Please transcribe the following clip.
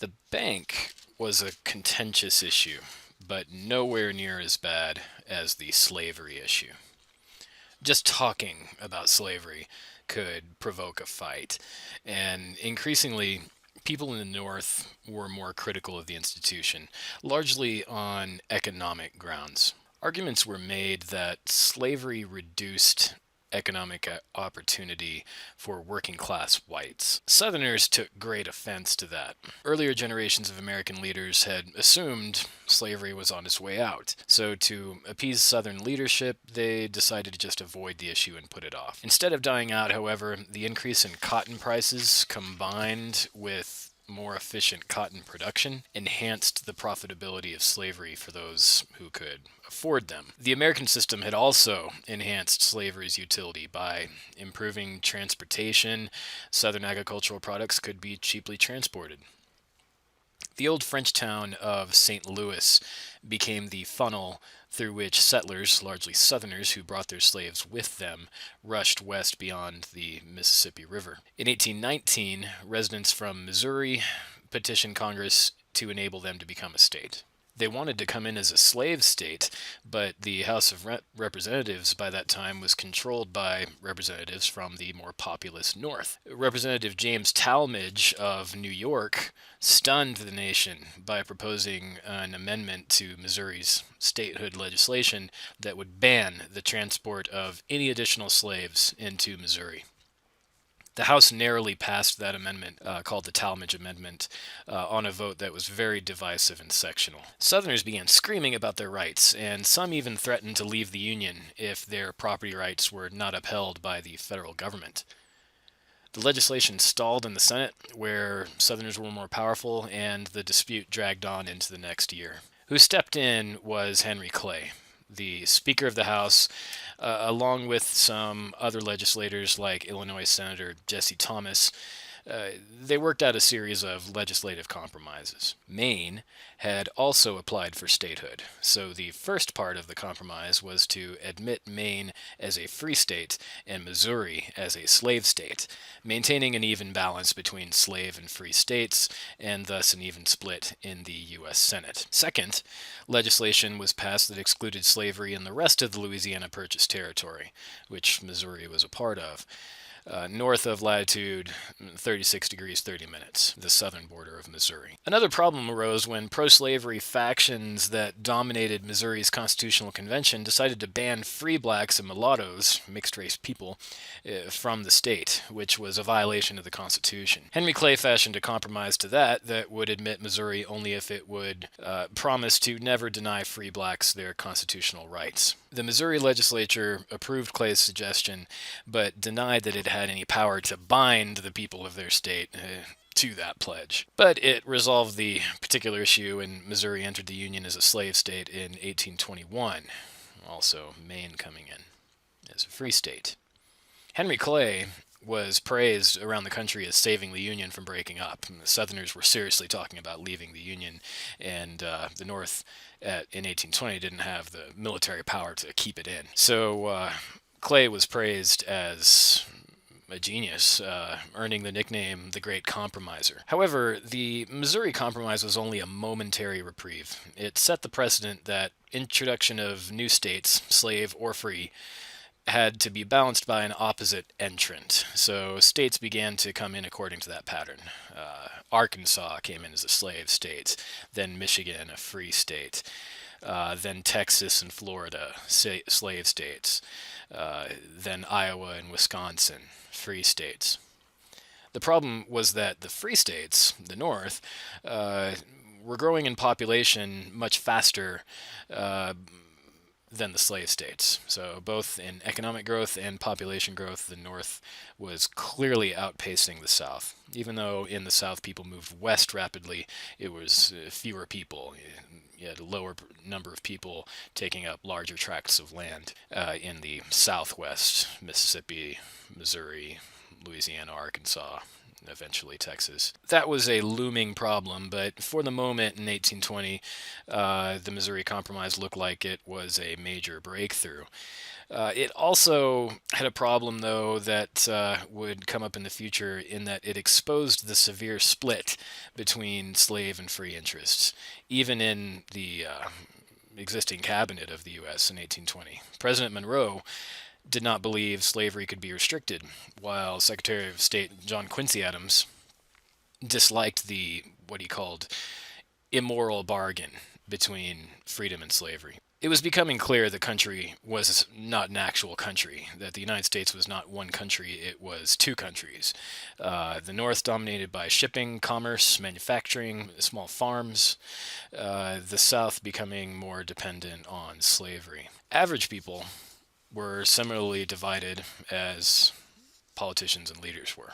The bank was a contentious issue, but nowhere near as bad as the slavery issue. Just talking about slavery could provoke a fight, and increasingly, people in the North were more critical of the institution, largely on economic grounds. Arguments were made that slavery reduced economic opportunity for working class whites. Southerners took great offense to that. Earlier generations of American leaders had assumed slavery was on its way out. So, to appease Southern leadership, they decided to just avoid the issue and put it off. Instead of dying out, however, the increase in cotton prices combined with more efficient cotton production enhanced the profitability of slavery for those who could afford them. The American system had also enhanced slavery's utility by improving transportation. Southern agricultural products could be cheaply transported. The old French town of St. Louis became the funnel through which settlers, largely Southerners who brought their slaves with them, rushed west beyond the Mississippi River. In 1819, residents from Missouri petitioned Congress to enable them to become a state. They wanted to come in as a slave state, but the House of Representatives by that time was controlled by representatives from the more populous North. Representative James Talmadge of New York stunned the nation by proposing an amendment to Missouri's statehood legislation that would ban the transport of any additional slaves into Missouri. The House narrowly passed that amendment, called the Talmadge Amendment, on a vote that was very divisive and sectional. Southerners began screaming about their rights, and some even threatened to leave the Union if their property rights were not upheld by the federal government. The legislation stalled in the Senate, where Southerners were more powerful, and the dispute dragged on into the next year. Who stepped in was Henry Clay, the Speaker of the House, along with some other legislators like Illinois Senator Jesse Thomas. They worked out a series of legislative compromises. Maine had also applied for statehood, so the first part of the compromise was to admit Maine as a free state and Missouri as a slave state, maintaining an even balance between slave and free states, and thus an even split in the U.S. Senate. Second, legislation was passed that excluded slavery in the rest of the Louisiana Purchase territory, which Missouri was a part of, north of latitude 36 degrees 30 minutes, the southern border of Missouri. Another problem arose when pro-slavery factions that dominated Missouri's constitutional convention decided to ban free blacks and mulattoes, mixed-race people, from the state, which was a violation of the Constitution. Henry Clay fashioned a compromise to that would admit Missouri only if it would promise to never deny free blacks their constitutional rights. The Missouri legislature approved Clay's suggestion, but denied that it had any power to bind the people of their state to that pledge. But it resolved the particular issue, and Missouri entered the Union as a slave state in 1821, also Maine coming in as a free state. Henry Clay was praised around the country as saving the Union from breaking up. And the Southerners were seriously talking about leaving the Union, and the North in 1820 didn't have the military power to keep it in. So Clay was praised as a genius, earning the nickname the Great Compromiser. However, the Missouri Compromise was only a momentary reprieve. It set the precedent that introduction of new states, slave or free, had to be balanced by an opposite entrant. So states began to come in according to that pattern. Arkansas came in as a slave state, then Michigan, a free state, then Texas and Florida, slave states, then Iowa and Wisconsin, free states. The problem was that the free states, the North, were growing in population much faster than the slave states. So both in economic growth and population growth, the North was clearly outpacing the South. Even though in the South people moved west rapidly, it was fewer people. You had a lower number of people taking up larger tracts of land in the Southwest, Mississippi, Missouri, Louisiana, Arkansas, eventually Texas. That was a looming problem, but for the moment in 1820, the Missouri Compromise looked like it was a major breakthrough. It also had a problem, though, that would come up in the future in that it exposed the severe split between slave and free interests, even in the existing cabinet of the U.S. in 1820. President Monroe did not believe slavery could be restricted, while Secretary of State John Quincy Adams disliked the what he called immoral bargain between freedom and slavery. It was becoming clear the country was not an actual country, that the United States was not one country, it was two countries. The North dominated by shipping, commerce, manufacturing, small farms, the South becoming more dependent on slavery. Average people were similarly divided as politicians and leaders were.